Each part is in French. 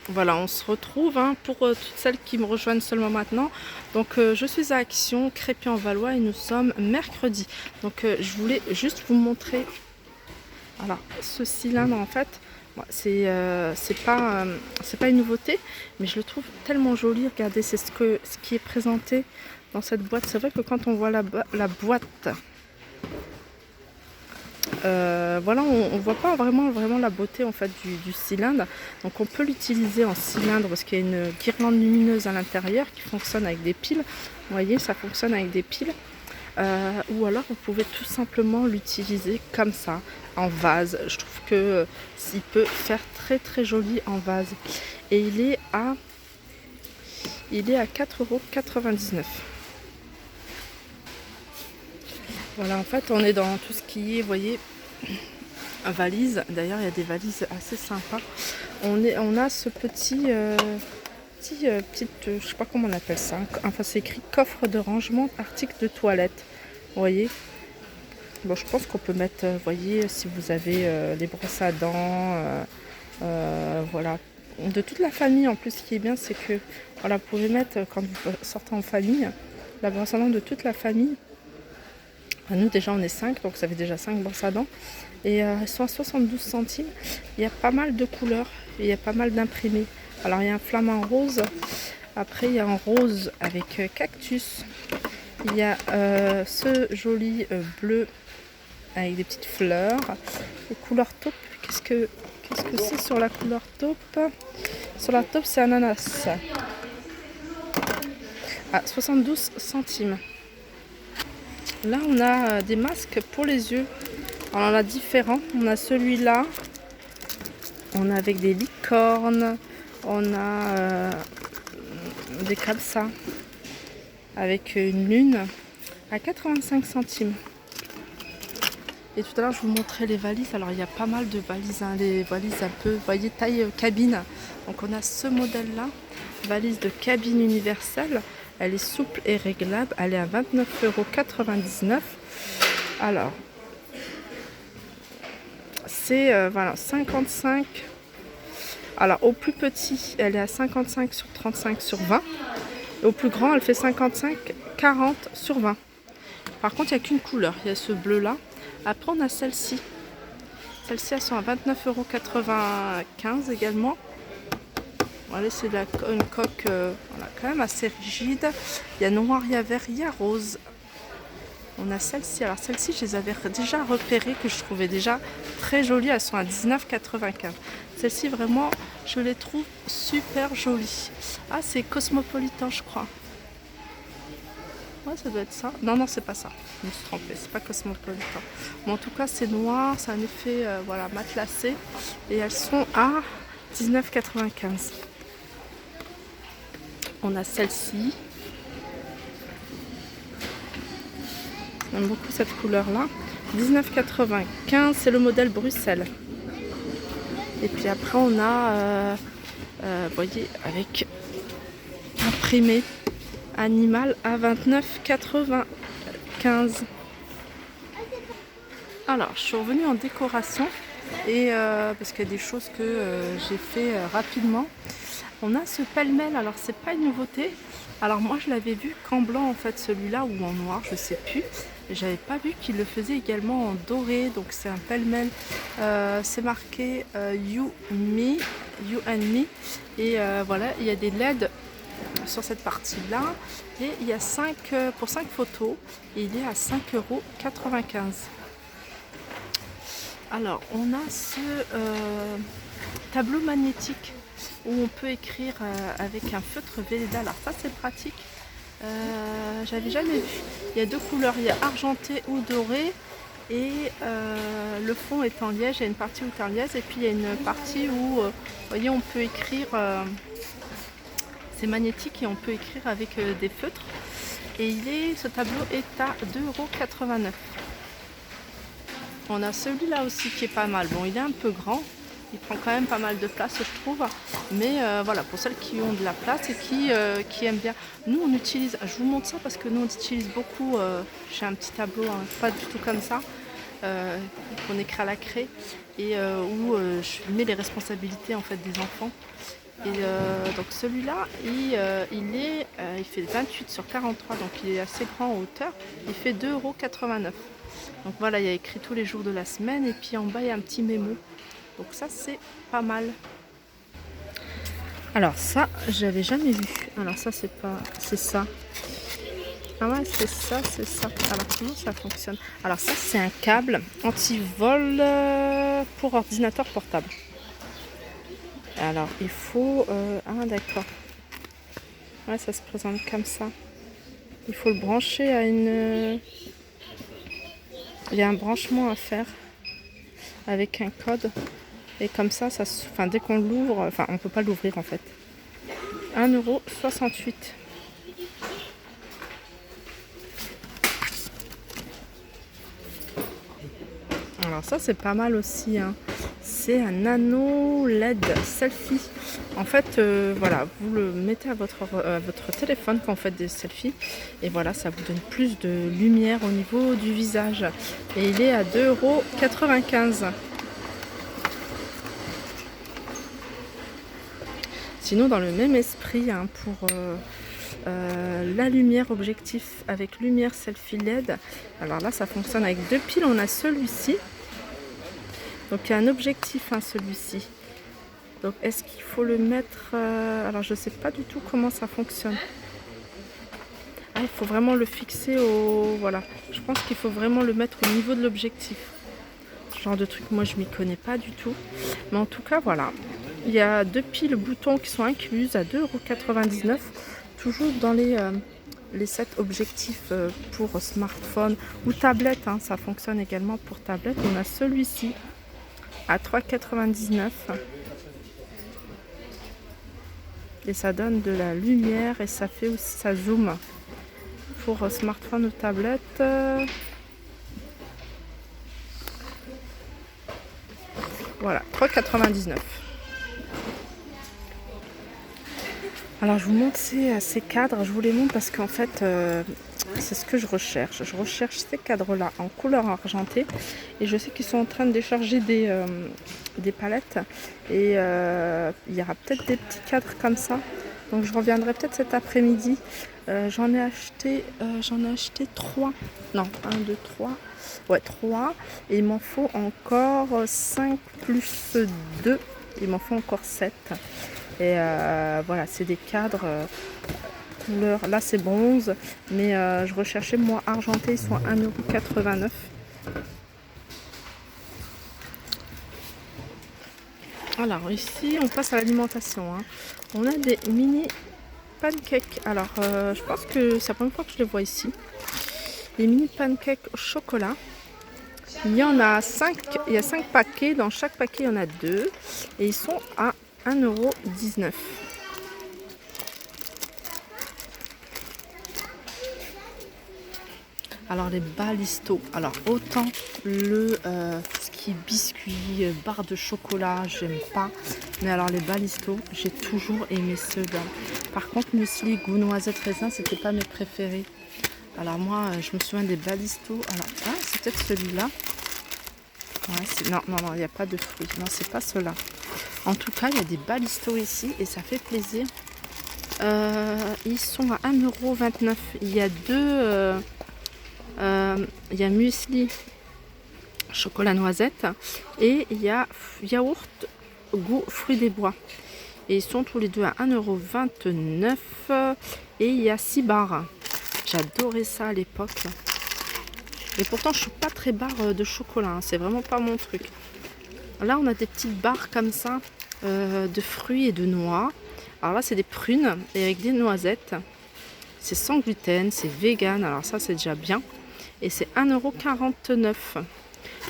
Voilà, on se retrouve hein, pour toutes celles qui me rejoignent seulement maintenant. Donc je suis à Action, Crépy-en-Valois et nous sommes mercredi. Donc je voulais juste vous montrer voilà, ce cylindre en fait. Bon, c'est pas une nouveauté, mais je le trouve tellement joli. Regardez, c'est ce qui est présenté dans cette boîte. C'est vrai que quand on voit la boîte, voilà, on voit pas vraiment la beauté en fait du cylindre. Donc on peut l'utiliser en cylindre parce qu'il y a une guirlande lumineuse à l'intérieur qui fonctionne avec des piles. Vous voyez, ça fonctionne avec des piles. Ou alors vous pouvez tout simplement l'utiliser comme ça, en vase. Je trouve que il peut faire très joli en vase. Et il est à 4,99 €. Voilà, en fait on est dans tout ce qui est, vous voyez, valise. D'ailleurs, il y a des valises assez sympas. On a ce je sais pas comment on appelle ça. Enfin, c'est écrit coffre de rangement, articles de toilette. Vous voyez. Bon, je pense qu'on peut mettre, vous voyez, si vous avez des brosses à dents, voilà, de toute la famille. En plus, ce qui est bien, c'est que voilà, vous pouvez mettre quand vous sortez en famille, la brosse à dents de toute la famille. Nous déjà on est 5, donc ça fait déjà 5 brosses à dents. Et elles sont à 72 centimes. Il y a pas mal de couleurs et il y a pas mal d'imprimés. Alors il y a un flamant rose. Après il y a un rose avec cactus. Il y a ce joli bleu avec des petites fleurs. Les couleurs taupe. Qu'est-ce que c'est sur la couleur taupe? Sur la taupe c'est ananas. À 72 centimes. Là, on a des masques pour les yeux. Alors, on a différents. On a celui-là. On a avec des licornes. On a des comme ça. Avec une lune. À 85 centimes. Et tout à l'heure, je vous montrais les valises. Alors, il y a pas mal de valises. Hein, les valises un peu, vous voyez, taille cabine. Donc, on a ce modèle-là. Valise de cabine universelle. Elle est souple et réglable. Elle est à 29,99 €. Alors, c'est voilà, 55. Alors, au plus petit, elle est à 55 sur 35 sur 20. Et au plus grand, elle fait 55, 40 sur 20. Par contre, il n'y a qu'une couleur. Il y a ce bleu-là. Après, on a celle-ci. Celles-ci, elles sont à 29,95 € également. Voilà, c'est une coque voilà, quand même assez rigide. Il y a noir, il y a vert, il y a rose. On a celle-ci. Alors celle-ci, je les avais déjà repérées, que je trouvais déjà très jolies. Elles sont à 19,95 €. Celle-ci, vraiment, je les trouve super jolies. Ah, c'est Cosmopolitan, je crois. Ouais, ça doit être ça. Non, non, c'est pas ça. Je me suis trompée. C'est pas Cosmopolitan. Mais en tout cas, c'est noir. C'est un effet voilà, matelassé. Et elles sont à 19,95 €. On a celle-ci. J'aime beaucoup cette couleur-là. 19,95 €, c'est le modèle Bruxelles. Et puis après, on a, vous voyez, avec imprimé animal à 29,95 €. Alors, je suis revenue en décoration et parce qu'il y a des choses que j'ai fait rapidement. On a ce pêle-mêle, alors c'est pas une nouveauté. Alors moi je l'avais vu qu'en blanc en fait celui-là ou en noir, je sais plus. J'avais pas vu qu'il le faisait également en doré, donc c'est un pêle-mêle. C'est marqué You and Me. Et voilà, il y a des LED sur cette partie-là. Et il y a 5 pour 5 photos et il est à 5,95 €. Alors on a ce tableau magnétique où on peut écrire avec un feutre Velleda. Alors ça c'est pratique. J'avais jamais vu. Il y a deux couleurs, il y a argenté ou doré et le fond est en liège. Il y a une partie où c'est en liège et puis il y a une partie où vous voyez on peut écrire. C'est magnétique et on peut écrire avec des feutres. Et ce tableau est à 2,89 €. On a celui-là aussi qui est pas mal. Bon, il est un peu grand. Il prend quand même pas mal de place, je trouve. Mais voilà, pour celles qui ont de la place et qui aiment bien. Nous, on utilise, je vous montre ça parce que nous, on utilise beaucoup. J'ai un petit tableau, hein, pas du tout comme ça, qu'on écrit à la craie et où je mets les responsabilités en fait des enfants. Et donc celui-là, il fait 28 sur 43, donc il est assez grand en hauteur. Il fait 2,89 €. Donc voilà, il y a écrit tous les jours de la semaine et puis en bas il y a un petit mémo. Donc ça c'est pas mal. Alors ça, j'avais jamais vu. Alors ça c'est pas, c'est ça. Ah ouais, c'est ça, c'est ça. Alors comment ça fonctionne? Alors ça c'est un câble anti-vol pour ordinateur portable. Alors il faut... ah d'accord. Ouais, ça se présente comme ça. Il faut le brancher à une... Il y a un branchement à faire avec un code. Et comme ça, enfin, dès qu'on l'ouvre, enfin on peut pas l'ouvrir en fait. 1,68 €. Alors ça c'est pas mal aussi, hein. C'est un nano LED selfie. En fait, voilà, vous le mettez à votre téléphone quand vous faites des selfies. Et voilà, ça vous donne plus de lumière au niveau du visage. Et il est à 2,95 €. Sinon, dans le même esprit, hein, pour la lumière objectif avec lumière selfie LED. Alors là, ça fonctionne avec 2 piles. On a celui-ci. Donc il y a un objectif, hein, celui-ci. Donc est-ce qu'il faut le mettre... alors je sais pas du tout comment ça fonctionne. Ah, il faut vraiment le fixer au... Voilà. Je pense qu'il faut vraiment le mettre au niveau de l'objectif. Ce genre de truc, moi je m'y connais pas du tout. Mais en tout cas, voilà. Il y a 2 piles boutons qui sont incluses à 2,99 €. Toujours dans les sets objectifs pour smartphone ou tablette, hein. Ça fonctionne également pour tablette. On a celui-ci à 3,99 €. Et ça donne de la lumière et ça fait aussi, ça zoom pour smartphone ou tablette. Voilà, 3,99 €. Alors je vous montre ces cadres, je vous les montre parce qu'en fait c'est ce que je recherche. Je recherche ces cadres-là en couleur argentée et je sais qu'ils sont en train de décharger des palettes et il y aura peut-être des petits cadres comme ça. Donc je reviendrai peut-être cet après-midi. J'en ai acheté 3. Non, 1, 2, 3. Ouais, 3. Et il m'en faut encore 5 plus 2. Il m'en faut encore 7. Et voilà, c'est des cadres couleur. Là, c'est bronze. Mais je recherchais, moi, argenté. Ils sont à 1,89 €. Alors, ici, on passe à l'alimentation, hein. On a des mini pancakes. Alors, je pense que c'est la première fois que je les vois ici. Les mini pancakes au chocolat. Il y en a 5. Il y a 5 paquets. Dans chaque paquet, il y en a 2. Et ils sont à 1,19 €. Alors les balistos, alors autant ce qui est biscuit, barre de chocolat, j'aime pas. Mais alors les balistos, j'ai toujours aimé ceux-là. Par contre, muesli, goût noisette raisin, c'était pas mes préférés. Alors moi, je me souviens des balistos. Alors, ah, c'est peut-être celui-là. Ouais, non, il n'y a pas de fruits. Non, c'est pas cela. En tout cas, il y a des balistos ici et ça fait plaisir. Ils sont à 1,29 €. Il y a il y a muesli chocolat noisette et il y a yaourt goût fruits des bois. Et ils sont tous les deux à 1,29 € et il y a 6 barres. J'adorais ça à l'époque. Et pourtant, je suis pas très barre de chocolat, hein. C'est vraiment pas mon truc. Là, on a des petites barres comme ça de fruits et de noix. Alors là, c'est des prunes et avec des noisettes. C'est sans gluten, c'est vegan. Alors ça, c'est déjà bien. Et c'est 1,49 €.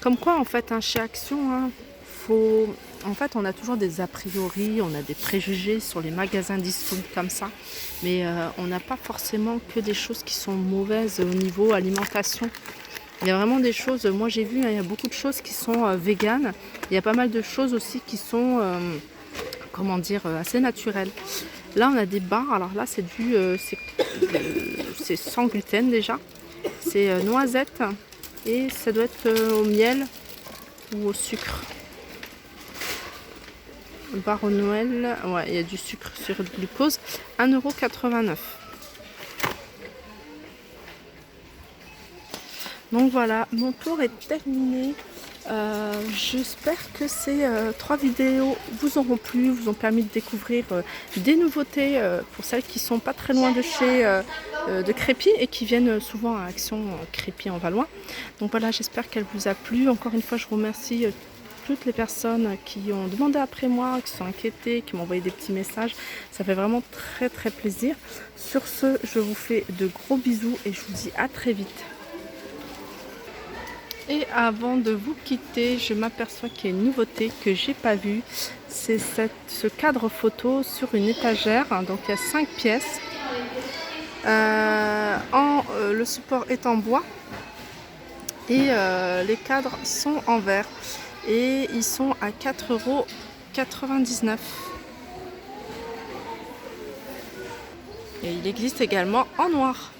Comme quoi, en fait, hein, chez Action, hein, en fait, on a toujours des a priori, on a des préjugés sur les magasins discount comme ça. Mais on n'a pas forcément que des choses qui sont mauvaises au niveau alimentation. Il y a vraiment des choses, moi j'ai vu, hein, il y a beaucoup de choses qui sont véganes. Il y a pas mal de choses aussi qui sont, comment dire, assez naturelles. Là, on a des barres. Alors là, c'est c'est sans gluten déjà. C'est noisette et ça doit être au miel ou au sucre. Barre au Noël, ouais, il y a du sucre sur le glucose, 1,89 €. Donc voilà, mon tour est terminé. J'espère que ces 3 vidéos vous auront plu, vous ont permis de découvrir des nouveautés pour celles qui sont pas très loin de chez de Crépy et qui viennent souvent à Action Crépy en Valois. Donc voilà, j'espère qu'elle vous a plu. Encore une fois, je remercie toutes les personnes qui ont demandé après moi, qui sont inquiétées, qui m'ont envoyé des petits messages. Ça fait vraiment très très plaisir. Sur ce, je vous fais de gros bisous et je vous dis à très vite. Et avant de vous quitter, je m'aperçois qu'il y a une nouveauté que j'ai pas vue. C'est ce cadre photo sur une étagère. Donc il y a 5 pièces. Le support est en bois et les cadres sont en verre. Et ils sont à 4,99 €. Et il existe également en noir.